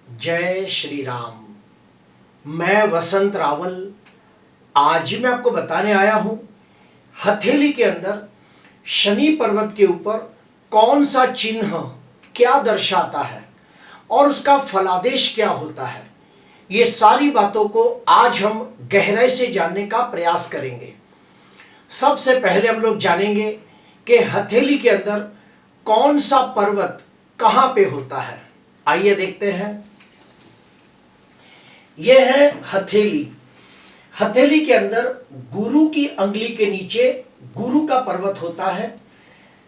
जय श्री राम। मैं वसंत रावल। आज मैं आपको बताने आया हूं हथेली के अंदर शनि पर्वत के ऊपर कौन सा चिन्ह क्या दर्शाता है और उसका फलादेश क्या होता है। ये सारी बातों को आज हम गहराई से जानने का प्रयास करेंगे। सबसे पहले हम लोग जानेंगे कि हथेली के अंदर कौन सा पर्वत कहां पे होता है। आइए देखते हैं। यह है हथेली। हथेली के अंदर गुरु की अंगुली के नीचे गुरु का पर्वत होता है,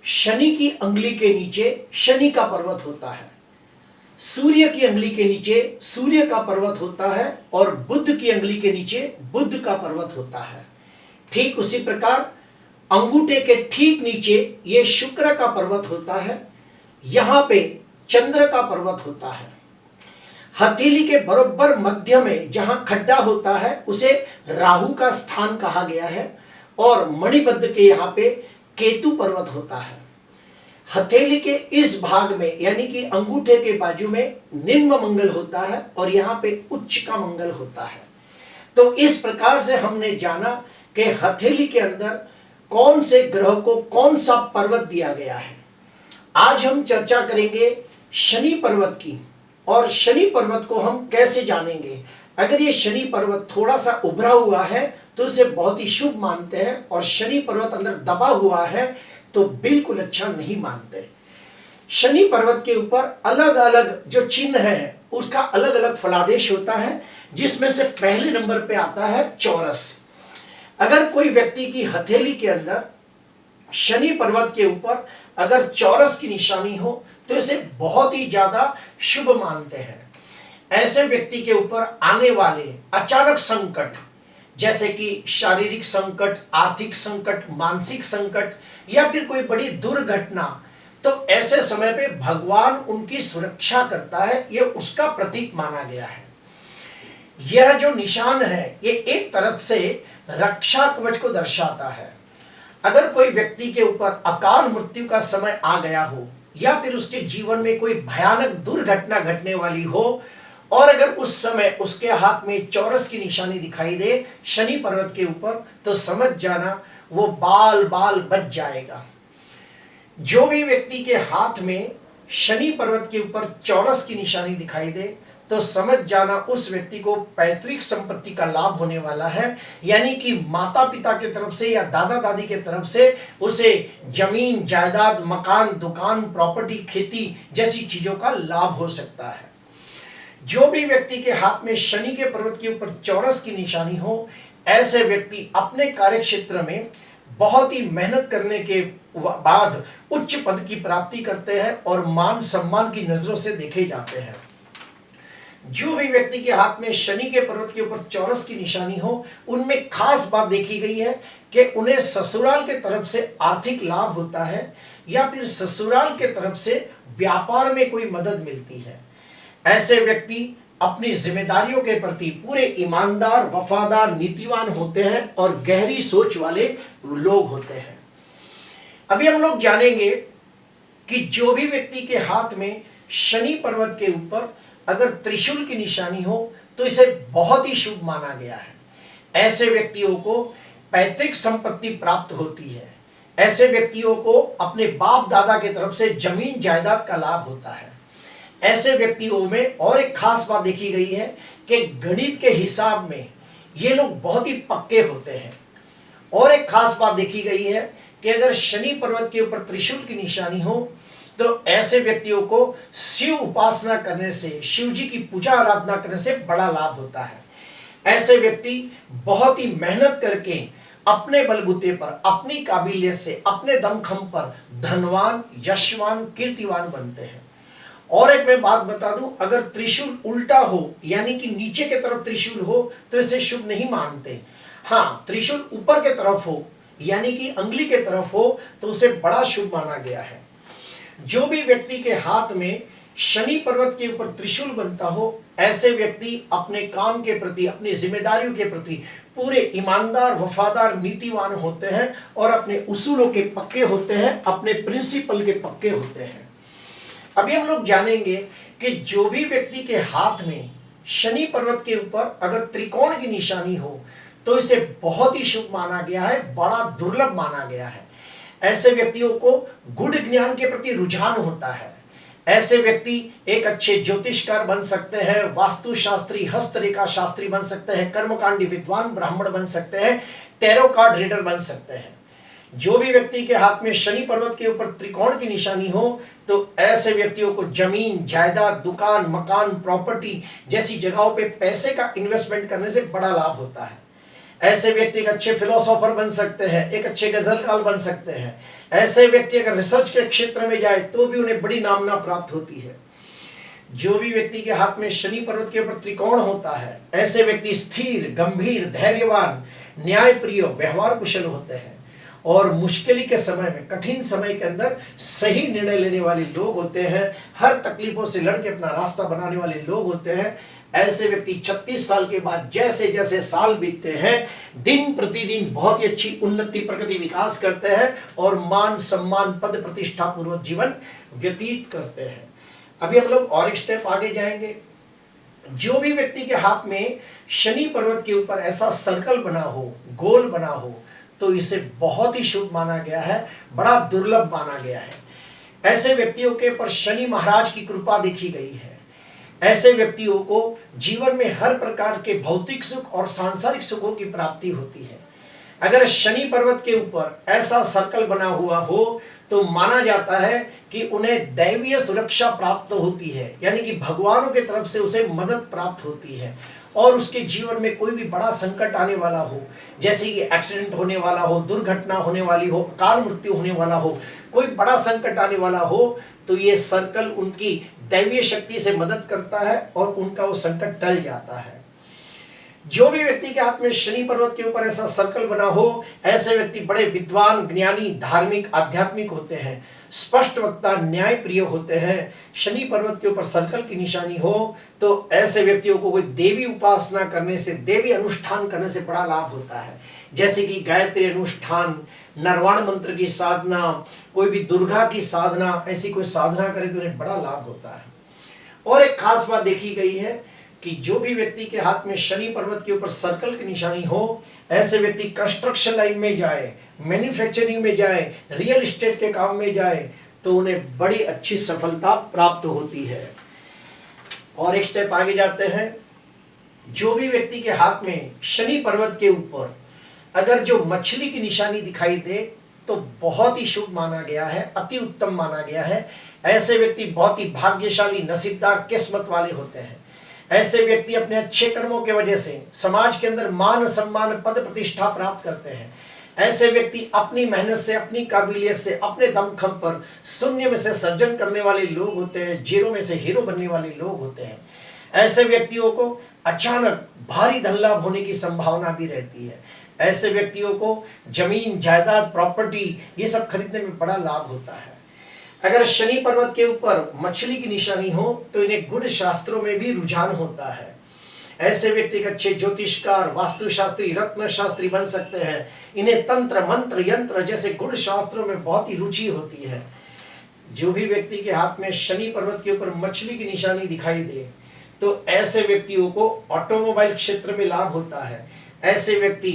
शनि की अंगुली के नीचे शनि का पर्वत होता है, सूर्य की अंगुली के नीचे सूर्य का पर्वत होता है और बुध की अंगुली के नीचे बुध का पर्वत होता है। ठीक उसी प्रकार अंगूठे के ठीक नीचे ये शुक्र का पर्वत होता है, यहां पे चंद्र का पर्वत होता है। हथेली के बराबर मध्य में जहां खड्डा होता है उसे राहु का स्थान कहा गया है और मणिबद्ध के यहां पे केतु पर्वत होता है। हथेली के इस भाग में यानी कि अंगूठे के बाजू में निम्न मंगल होता है और यहां पे उच्च का मंगल होता है। तो इस प्रकार से हमने जाना कि हथेली के अंदर कौन से ग्रह को कौन सा पर्वत दिया गया है। आज हम चर्चा करेंगे शनि पर्वत की और शनि पर्वत को हम कैसे जानेंगे। अगर ये शनि पर्वत थोड़ा सा उभरा हुआ है तो इसे बहुत ही शुभ मानते हैं और शनि पर्वत अंदर दबा हुआ है तो बिल्कुल अच्छा नहीं मानते। शनि पर्वत के ऊपर अलग अलग जो चिन्ह है उसका अलग अलग फलादेश होता है, जिसमें से पहले नंबर पे आता है चौरस। अगर कोई व्यक्ति की हथेली के अंदर शनि पर्वत के ऊपर अगर चौरस की निशानी हो तो इसे बहुत ही ज्यादा शुभ मानते हैं। ऐसे व्यक्ति के ऊपर आने वाले अचानक संकट जैसे कि शारीरिक संकट, आर्थिक संकट, मानसिक संकट या फिर कोई बड़ी दुर्घटना, तो ऐसे समय पे भगवान उनकी सुरक्षा करता है, यह उसका प्रतीक माना गया है। यह जो निशान है ये एक तरह से रक्षा कवच को दर्शाता है। अगर कोई व्यक्ति के ऊपर अकाल मृत्यु का समय आ गया हो या फिर उसके जीवन में कोई भयानक दुर्घटना घटने वाली हो और अगर उस समय उसके हाथ में चौरस की निशानी दिखाई दे शनि पर्वत के ऊपर, तो समझ जाना वो बाल बाल बच जाएगा। जो भी व्यक्ति के हाथ में शनि पर्वत के ऊपर चौरस की निशानी दिखाई दे तो समझ जाना उस व्यक्ति को पैतृक संपत्ति का लाभ होने वाला है, यानी कि माता पिता की तरफ से या दादा दादी की तरफ से उसे जमीन जायदाद, मकान, दुकान, प्रॉपर्टी, खेती जैसी चीजों का लाभ हो सकता है। जो भी व्यक्ति के हाथ में शनि के पर्वत के ऊपर चौरस की निशानी हो, ऐसे व्यक्ति अपने कार्य क्षेत्र में बहुत ही मेहनत करने के बाद उच्च पद की प्राप्ति करते हैं और मान सम्मान की नजरों से देखे जाते हैं। जो भी व्यक्ति के हाथ में शनि के पर्वत के ऊपर चौरस की निशानी हो, उनमें खास बात देखी गई है कि उन्हें ससुराल के तरफ से आर्थिक लाभ होता है या फिर ससुराल के तरफ से व्यापार में कोई मदद मिलती है। ऐसे व्यक्ति अपनी जिम्मेदारियों के प्रति पूरे ईमानदार, वफादार, नीतिवान होते हैं और गहरी सोच वाले लोग होते हैं। अभी हम लोग जानेंगे कि जो भी व्यक्ति के हाथ में शनि पर्वत के ऊपर अगर त्रिशूल की निशानी हो तो इसे बहुत ही शुभ माना गया है। ऐसे व्यक्तियों को पैतृक संपत्ति प्राप्त होती है। ऐसे व्यक्तियों को अपने बाप दादा की तरफ से जमीन जायदाद का लाभ होता है। ऐसे व्यक्तियों में और एक खास बात देखी गई है कि गणित के हिसाब में ये लोग बहुत ही पक्के होते हैं। और एक खास बात देखी गई है कि अगर शनि पर्वत के ऊपर त्रिशूल की निशानी हो तो ऐसे व्यक्तियों को शिव उपासना करने से, शिव जी की पूजा आराधना करने से बड़ा लाभ होता है। ऐसे व्यक्ति बहुत ही मेहनत करके अपने बलबूते पर, अपनी काबिलियत से, अपने दमखम पर धनवान, यशवान, कीर्तिवान बनते हैं। और एक मैं बात बता दूं, अगर त्रिशूल उल्टा हो यानी कि नीचे की तरफ त्रिशूल हो तो इसे शुभ नहीं मानते। हाँ, त्रिशूल ऊपर की तरफ हो यानी कि अंगुली की तरफ हो तो उसे बड़ा शुभ माना गया है। जो भी व्यक्ति के हाथ में शनि पर्वत के ऊपर त्रिशूल बनता हो, ऐसे व्यक्ति अपने काम के प्रति, अपनी जिम्मेदारियों के प्रति पूरे ईमानदार, वफादार, नीतिवान होते हैं और अपने उसूलों के पक्के होते हैं, अपने प्रिंसिपल के पक्के होते हैं। अभी हम लोग जानेंगे कि जो भी व्यक्ति के हाथ में शनि पर्वत के ऊपर अगर त्रिकोण की निशानी हो तो इसे बहुत ही शुभ माना गया है, बड़ा दुर्लभ माना गया है। ऐसे व्यक्तियों को गुड़ ज्ञान के प्रति रुझान होता है। ऐसे व्यक्ति एक अच्छे ज्योतिषकार बन सकते हैं, वास्तुशास्त्री, हस्तरेखा शास्त्री बन सकते हैं, कर्मकांडी विद्वान ब्राह्मण बन सकते हैं, टैरो कार्ड रीडर बन सकते हैं। जो भी व्यक्ति के हाथ में शनि पर्वत के ऊपर त्रिकोण की निशानी हो तो ऐसे व्यक्तियों को जमीन, जायदाद, दुकान, मकान, प्रॉपर्टी जैसी जगहों पे पैसे का इन्वेस्टमेंट करने से बड़ा लाभ होता है। ऐसे व्यक्ति एक अच्छे फिलोसोफर बन सकते हैं, एक अच्छे गजलकार बन सकते हैं। ऐसे व्यक्ति अगर रिसर्च के क्षेत्र में जाए तो भी उन्हें बड़ी नामना प्राप्त होती है। जो भी व्यक्ति के हाथ में शनि पर्वत के ऊपर त्रिकोण होता है, ऐसे व्यक्ति स्थिर, गंभीर, धैर्यवान, न्यायप्रिय, व्यवहार कुशल होते हैं और मुश्किल के समय में, कठिन समय के अंदर सही निर्णय लेने वाले लोग होते हैं। हर तकलीफों से लड़के अपना रास्ता बनाने वाले लोग होते हैं। ऐसे व्यक्ति 36 साल के बाद जैसे जैसे साल बीतते हैं, दिन प्रतिदिन बहुत ही अच्छी उन्नति, प्रगति, विकास करते हैं और मान सम्मान, पद प्रतिष्ठा पूर्वक जीवन व्यतीत करते हैं। अभी हम लोग और एक स्टेप आगे जाएंगे। जो भी व्यक्ति के हाथ में शनि पर्वत के ऊपर ऐसा सर्कल बना हो, गोल बना हो, तो इसे बहुत ही शुभ माना गया है, बड़ा दुर्लभ माना गया है। ऐसे व्यक्तियों के पर शनि महाराज की कृपा देखी गई है। ऐसे व्यक्तियों को जीवन में हर प्रकार के भौतिक सुख और सांसारिक सुखों की प्राप्ति होती है। अगर शनि पर्वत के ऊपर ऐसा सर्कल बना हुआ हो तो माना जाता है कि उन्हें दैवीय सुरक्षा प्राप्त होती है, यानी कि भगवानों की तरफ से उसे मदद प्राप्त होती है और उसके जीवन में कोई भी बड़ा संकट आने वाला हो, जैसे कि एक्सीडेंट होने वाला हो, दुर्घटना होने वाली हो, अकाल मृत्यु होने वाला हो, कोई बड़ा संकट आने वाला हो, तो ये सर्कल उनकी दैवीय शक्ति से मदद करता है और उनका वो संकट टल जाता है। जो भी व्यक्ति के हाथ में शनि पर्वत के ऊपर ऐसा सर्कल बना हो, ऐसे व्यक्ति बड़े विद्वान, ज्ञानी, धार्मिक, आध्यात्मिक होते हैं, स्पष्ट वक्ता, न्याय प्रिय होते हैं। शनि पर्वत के ऊपर सर्कल की निशानी हो तो ऐसे व्यक्तियों को कोई देवी उपासना करने से, देवी अनुष्ठान करने से बड़ा लाभ होता है, जैसे कि गायत्री अनुष्ठान, नरवाण मंत्र की साधना, कोई भी दुर्गा की साधना, ऐसी कोई साधना करे तो उन्हें बड़ा लाभ होता है। और एक खास बात देखी गई है कि जो भी व्यक्ति के हाथ में शनि पर्वत के ऊपर सर्कल की निशानी हो, ऐसे व्यक्ति कंस्ट्रक्शन लाइन में जाए, मैन्युफैक्चरिंग में जाए, रियल एस्टेट के काम में जाए तो उन्हें बड़ी अच्छी सफलता प्राप्त होती है। और एक स्टेप आगे जाते हैं। जो भी व्यक्ति के हाथ में शनि पर्वत के ऊपर अगर जो मछली की निशानी दिखाई दे तो बहुत ही शुभ माना गया है, अति उत्तम माना गया है। ऐसे व्यक्ति बहुत ही भाग्यशाली, नसीबदार, किस्मत वाले होते हैं। ऐसे व्यक्ति अपने अच्छे कर्मों के वजह से समाज के अंदर मान सम्मान, पद प्रतिष्ठा प्राप्त करते हैं। ऐसे व्यक्ति अपनी मेहनत से, अपनी काबिलियत से, अपने दमखम पर शून्य में से सर्जन करने वाले लोग होते हैं, जीरो में से हीरो बनने वाले लोग होते हैं। ऐसे व्यक्तियों को अचानक भारी धन लाभ होने की संभावना भी रहती है। ऐसे व्यक्तियों को जमीन, जायदाद, प्रॉपर्टी ये सब खरीदने में बड़ा लाभ होता है। अगर शनि पर्वत के ऊपर मछली की निशानी हो तो इन्हें गुड़ शास्त्रों में भी रुझान होता है। ऐसे व्यक्ति एक अच्छे ज्योतिषकार, वास्तुशास्त्री, रत्न शास्त्री बन सकते हैं। इन्हें तंत्र, मंत्र, यंत्र जैसे गुड़ शास्त्रों में बहुत ही रुचि होती है। जो भी व्यक्ति के हाथ में शनि पर्वत के ऊपर मछली की निशानी दिखाई दे तो ऐसे व्यक्तियों को ऑटोमोबाइल क्षेत्र में लाभ होता है। ऐसे व्यक्ति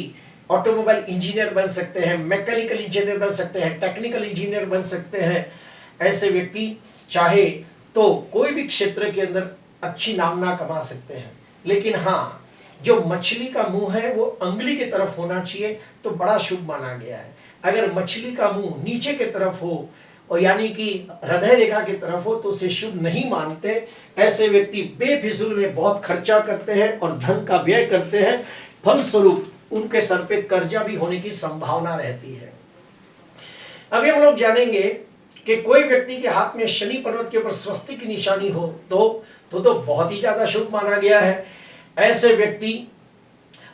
ऑटोमोबाइल इंजीनियर बन सकते हैं, मैकेनिकल इंजीनियर बन सकते हैं, टेक्निकल इंजीनियर बन सकते हैं। ऐसे व्यक्ति चाहे तो कोई भी क्षेत्र के अंदर अच्छी नामना कमा सकते हैं। लेकिन हाँ, जो मछली का मुंह है वो अंगुली की तरफ होना चाहिए तो बड़ा शुभ माना गया है। अगर मछली का मुंह नीचे की तरफ हो और यानी कि हृदय रेखा की तरफ हो तो उसे शुभ नहीं मानते। ऐसे व्यक्ति बेफिजूल में बहुत खर्चा करते हैं और धन का व्यय करते हैं, फलस्वरूप उनके सर पे कर्जा भी होने की संभावना रहती है। अभी हम लोग जानेंगे कि कोई व्यक्ति के हाथ में शनि पर्वत के ऊपर स्वस्तिक की निशानी हो तो बहुत ही ज्यादा शुभ माना गया है। ऐसे व्यक्ति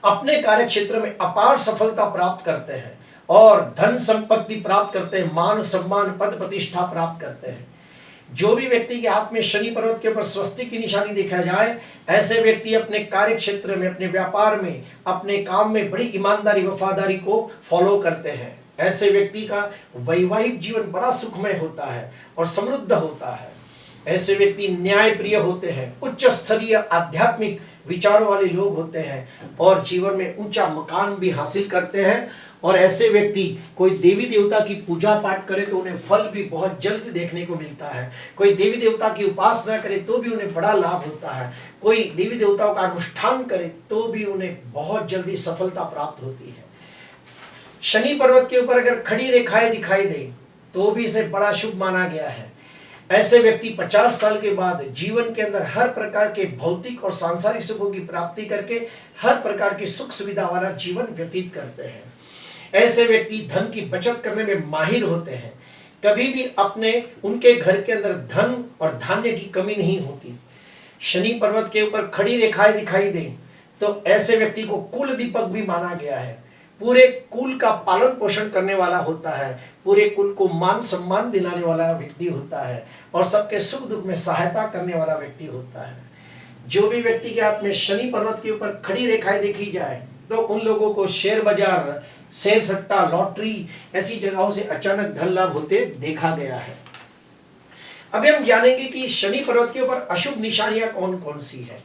अपने कार्य क्षेत्र में अपार सफलता प्राप्त करते हैं और धन संपत्ति प्राप्त करते हैं, मान सम्मान, पद प्रतिष्ठा प्राप्त करते हैं। जो भी व्यक्ति के हाथ में शनि पर्वत के ऊपर स्वस्तिक की निशानी देखा जाए, ऐसे व्यक्ति अपने कार्य क्षेत्र में, अपने व्यापार में, अपने काम में बड़ी ईमानदारी, वफादारी को फॉलो करते हैं। ऐसे व्यक्ति का वैवाहिक जीवन बड़ा सुखमय होता है और समृद्ध होता है। ऐसे व्यक्ति न्याय प्रिय होते हैं, उच्च स्तरीय आध्यात्मिक विचारों वाले लोग होते हैं और जीवन में ऊंचा मकान भी हासिल करते हैं। और ऐसे व्यक्ति कोई देवी देवता की पूजा पाठ करे तो उन्हें फल भी बहुत जल्द देखने को मिलता है। कोई देवी देवता की उपासना करे तो भी उन्हें बड़ा लाभ होता है। कोई देवी देवताओं का अनुष्ठान करे तो भी उन्हें बहुत जल्दी सफलता प्राप्त होती है। शनि पर्वत के ऊपर अगर खड़ी रेखाएं दिखाई दे तो भी इसे बड़ा शुभ माना गया है। ऐसे व्यक्ति 50 साल के बाद जीवन के अंदर हर प्रकार के भौतिक और सांसारिक सुखों की प्राप्ति करके हर प्रकार की सुख सुविधा वाला जीवन व्यतीत करते हैं। ऐसे व्यक्ति धन की बचत करने में माहिर होते हैं। कभी भी उनके घर के अंदर धन और धान्य की कमी नहीं होती। शनि पर्वत के ऊपर खड़ी रेखाएं दिखाई दें तो ऐसे व्यक्ति को कुल दीपक भी माना गया है। पूरे कुल का पालन पोषण करने वाला होता है, पूरे कुल को मान सम्मान दिलाने वाला व्यक्ति होता है और सबके सुख दुख में सहायता करने वाला व्यक्ति होता है। जो भी व्यक्ति के हाथ में शनि पर्वत के ऊपर खड़ी रेखाएं देखी जाए तो उन लोगों को शेयर बाजार, शेयर सट्टा, लॉटरी ऐसी जगहों से अचानक धन लाभ होते देखा गया है। अभी हम जानेंगे कि शनि पर्वत के ऊपर अशुभ निशानियां कौन कौन सी है।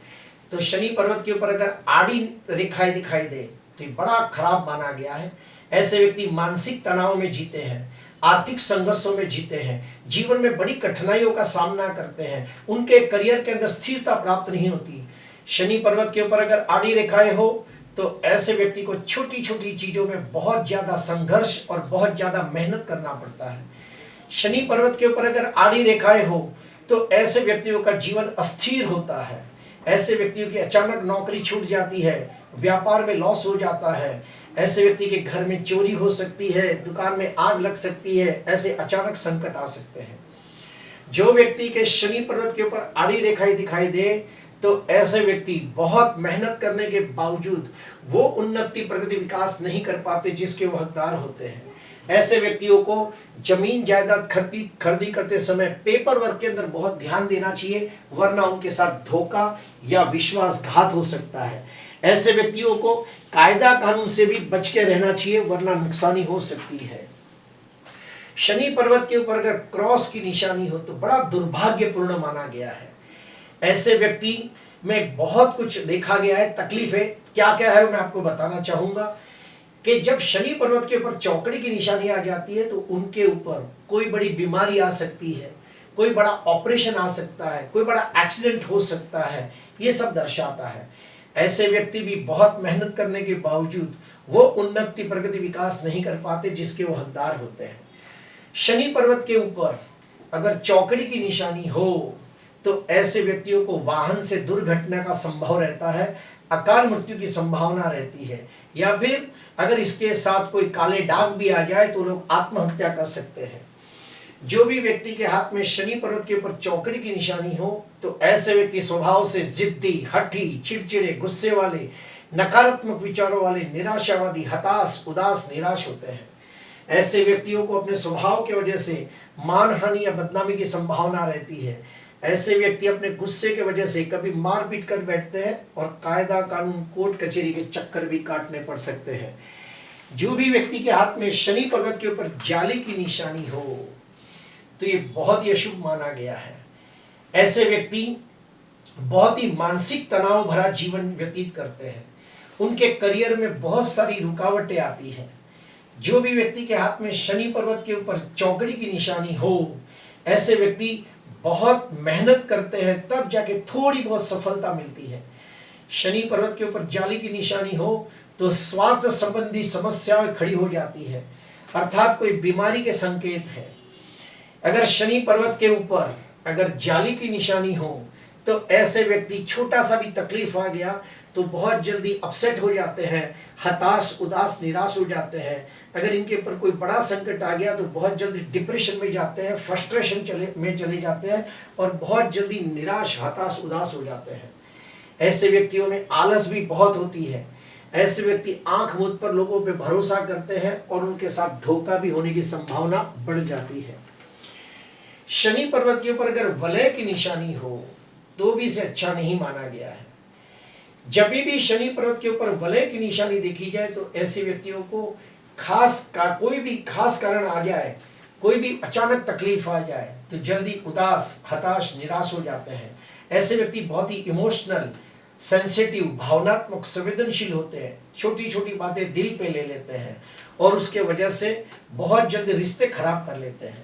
तो शनि पर्वत के ऊपर अगर आड़ी रेखाएं दिखाई दे तो बड़ा खराब माना गया है। ऐसे व्यक्ति मानसिक तनाव में जीते हैं, आर्थिक संघर्षों में जीते हैं, जीवन में बड़ी कठिनाइयों का सामना करते हैं, उनके करियर के अंदर स्थिरता प्राप्त नहीं होती। शनि पर्वत के ऊपर अगर आड़ी रेखाएं हो तो ऐसे व्यक्ति को छोटी छोटी चीजों में बहुत ज्यादा संघर्ष और बहुत ज्यादा मेहनत करना पड़ता है। शनि पर्वत के ऊपर अगर आड़ी रेखाएं हो तो ऐसे व्यक्तियों का जीवन अस्थिर होता है। ऐसे व्यक्तियों की अचानक नौकरी छूट जाती है, व्यापार में लॉस हो जाता है। ऐसे व्यक्ति के घर में चोरी हो सकती है, दुकान में आग लग सकती है, ऐसे अचानक संकट आ सकते हैं। जो व्यक्ति के शनि पर्वत के ऊपर आड़ी रेखाएं दिखाई दे तो ऐसे व्यक्ति बहुत मेहनत करने के बावजूद वो उन्नति, प्रगति, विकास नहीं कर पाते जिसके वो हकदार होते हैं। ऐसे व्यक्तियों को जमीन जायदाद खरीदी करते समय पेपर वर्क के अंदर बहुत ध्यान देना चाहिए, वरना उनके साथ धोखा या विश्वासघात हो सकता है। ऐसे व्यक्तियों को कायदा कानून से भी बच के रहना चाहिए, वरना नुकसानी हो सकती है। शनि पर्वत के ऊपर अगर क्रॉस की निशानी हो तो बड़ा दुर्भाग्यपूर्ण माना गया है। ऐसे व्यक्ति में बहुत कुछ देखा गया है, तकलीफें क्या क्या है मैं आपको बताना चाहूंगा कि जब शनि पर्वत के ऊपर चौकड़ी की निशानी आ जाती है तो उनके ऊपर कोई बड़ी बीमारी आ सकती है, कोई बड़ा ऑपरेशन आ सकता है, कोई बड़ा एक्सीडेंट हो सकता है, ये सब दर्शाता है। ऐसे व्यक्ति भी बहुत मेहनत करने के बावजूद वो उन्नति, प्रगति, विकास नहीं कर पाते जिसके वो हकदार होते हैं। शनि पर्वत के ऊपर अगर चौकड़ी की निशानी हो तो ऐसे व्यक्तियों को वाहन से दुर्घटना का संभव रहता है, अकाल मृत्यु की संभावना रहती है, या फिर अगर इसके साथ कोई काले दाग भी आ जाए तो लोग आत्महत्या कर सकते हैं। जो भी व्यक्ति के हाथ में शनि पर्वत के ऊपर चौकड़ी की निशानी हो तो ऐसे व्यक्ति स्वभाव से जिद्दी, हठी, चिड़चिड़े, गुस्से वाले, नकारात्मक विचारों वाले, निराशावादी, हताश, उदास, निराश होते हैं। ऐसे व्यक्तियों को अपने स्वभाव की वजह से मानहानि या बदनामी की संभावना रहती है। ऐसे व्यक्ति अपने गुस्से की वजह से कभी मारपीट कर बैठते हैं और कायदा कानून, कोर्ट कचहरी के चक्कर भी काटने पड़ सकते हैं। जो भी व्यक्ति के हाथ में शनि पर्वत के ऊपर जाली की निशानी हो तो ये बहुत ही अशुभ माना गया है। ऐसे व्यक्ति बहुत ही मानसिक तनाव भरा जीवन व्यतीत करते हैं, उनके करियर में बहुत सारी रुकावटें आती हैं। जो भी व्यक्ति के हाथ में शनि पर्वत के ऊपर चौकड़ी की निशानी हो, ऐसे व्यक्ति बहुत मेहनत करते हैं तब जाके थोड़ी बहुत सफलता मिलती है। शनि पर्वत के ऊपर जाली की निशानी हो तो स्वास्थ्य संबंधी समस्याएं खड़ी हो जाती है, अर्थात कोई बीमारी के संकेत है। अगर शनि पर्वत के ऊपर अगर जाली की निशानी हो तो ऐसे व्यक्ति छोटा सा भी तकलीफ आ गया तो बहुत जल्दी अपसेट हो जाते हैं, हताश, उदास, निराश हो जाते हैं। अगर इनके ऊपर कोई बड़ा संकट आ गया तो बहुत जल्दी डिप्रेशन में जाते हैं, फ्रस्ट्रेशन में चले जाते हैं और बहुत जल्दी निराश, हताश, उदास हो जाते हैं। ऐसे व्यक्तियों में आलस भी बहुत होती है। ऐसे व्यक्ति आंख मूंद पर लोगों पे भरोसा करते हैं और उनके साथ धोखा भी होने की संभावना बढ़ जाती है। शनि पर्वत के ऊपर अगर वलय की निशानी हो तो भी इसे अच्छा नहीं माना गया है। जब भी शनि पर्वत के ऊपर वलय की निशानी देखी जाए तो ऐसे व्यक्तियों को कोई भी खास कारण आ जाए, कोई भी अचानक तकलीफ आ जाए, तो जल्दी उदास, हताश, निराश हो जाते हैं। ऐसे व्यक्ति बहुत ही इमोशनल, सेंसिटिव, भावनात्मक, संवेदनशील होते हैं। छोटी छोटी बातें दिल पे ले लेते हैं और उसके वजह से बहुत जल्दी रिश्ते खराब कर लेते हैं।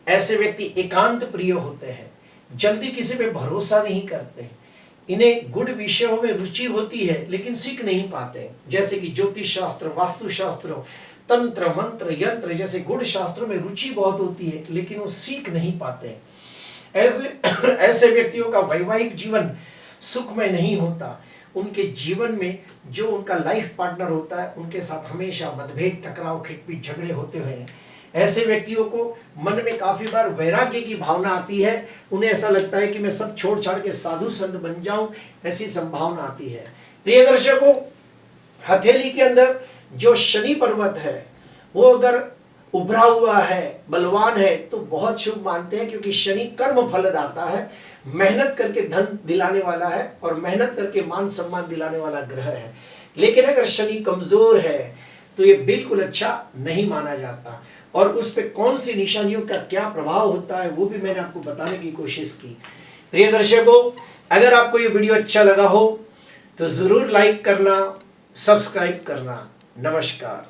ऐसे व्यक्ति एकांत प्रिय होते हैं, जल्दी किसी पे भरोसा नहीं करते। इन्हें गुड़ विषयों में रुचि होती है लेकिन सीख नहीं पाते, जैसे कि ज्योतिष शास्त्र, वास्तु शास्त्र, तंत्र, मंत्र, यंत्र जैसे गुड़ शास्त्रों में रुचि बहुत होती है लेकिन वो सीख नहीं पाते। ऐसे व्यक्तियों का वैवाहिक जीवन सुखमय नहीं होता। उनके जीवन में जो उनका लाइफ पार्टनर होता है उनके साथ हमेशा मतभेद, टकराव, खिटपीट, झगड़े होते हैं। ऐसे व्यक्तियों को मन में काफी बार वैराग्य की भावना आती है। उन्हें ऐसा लगता है कि मैं सब छोड़ छाड़ के साधु संत बन जाऊं, ऐसी संभावना आती है। प्रिय दर्शकों, हथेली के अंदर जो शनि पर्वत है वो अगर उभरा हुआ है, बलवान है, तो बहुत शुभ मानते हैं, क्योंकि शनि कर्म फलदाता है, मेहनत करके धन दिलाने वाला है और मेहनत करके मान सम्मान दिलाने वाला ग्रह है। लेकिन अगर शनि कमजोर है तो ये बिल्कुल अच्छा नहीं माना जाता। और उस पे कौन सी निशानियों का क्या प्रभाव होता है वो भी मैंने आपको बताने की कोशिश की। प्रिय दर्शकों, अगर आपको ये वीडियो अच्छा लगा हो तो जरूर लाइक करना, सब्सक्राइब करना। नमस्कार।